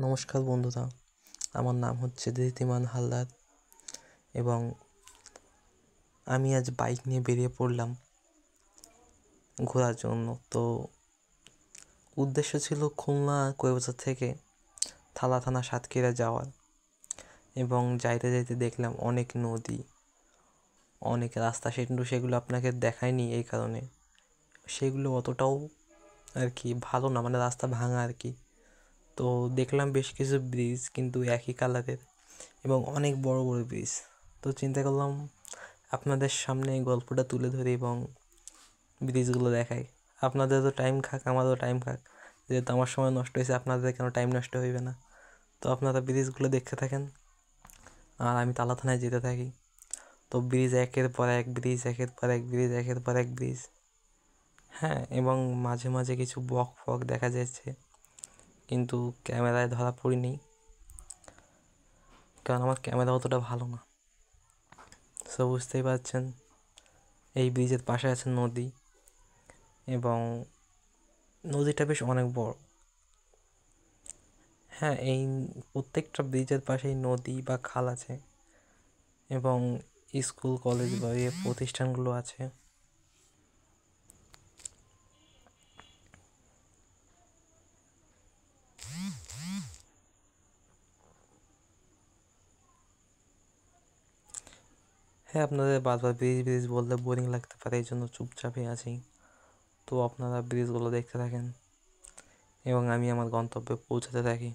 নমস্কার বন্ধুরা, আমার নাম হচ্ছে ধৃতিমান হালদার এবং আমি আজ বাইক নিয়ে বেরিয়ে পড়লাম ঘোরার জন্য। তো উদ্দেশ্য ছিল খুলনা কক্সবাজার থেকে থালা থানা সাতক্ষীরা যাওয়ার, এবং যাইতে যাইতে দেখলাম অনেক নদী, অনেক রাস্তা। সেগুলো আপনাকে দেখায়নি এই কারণে সেগুলো অতটাও আর কি ভালো না, মানে রাস্তা ভাঙা আর কি। তো দেখলাম বেশ কিছু ব্রিজ, কিন্তু একই কালারের এবং অনেক বড় বড় ব্রিজ। তো চিন্তা করলাম আপনাদের সামনে এই গল্পটা তুলে ধরি এবং ব্রিজগুলো দেখাই। আপনাদেরও টাইম খাক, আমারও টাইম খাক। যেহেতু আমার সময় নষ্ট হয়েছে, আপনাদের কেন টাইম নষ্ট হইবে না? তো আপনারা ব্রিজগুলো দেখতে থাকেন আর আমি তালা থানায় যেতে থাকি। তো ব্রিজ একের পর এক ব্রিজ, একের পর এক ব্রিজ, একের পর এক ব্রিজ। হ্যাঁ, এবং মাঝে মাঝে কিছু বক ফক দেখা যাচ্ছে, কিন্তু ক্যামেরায় ধরা পড়িনি, কারণ আমার ক্যামেরা অতটা ভালো না। সো বুঝতেই পারছেন, এই ব্রিজের পাশে আছে নদী, এবং নদীটা বেশ অনেক বড়। হ্যাঁ, এই প্রত্যেকটা ব্রিজের পাশেই নদী বা খাল আছে, এবং স্কুল কলেজ বা প্রতিষ্ঠানগুলো আছে। হ্যাঁ, আপনাদের বারবার ব্রিজ ব্রিজ বললে বোরিং লাগতে পারে, এই জন্য চুপচাপই আছি। তো আপনারা ব্রিজগুলো দেখতে থাকেন এবং আমি আমার গন্তব্যে পৌঁছাতে থাকি।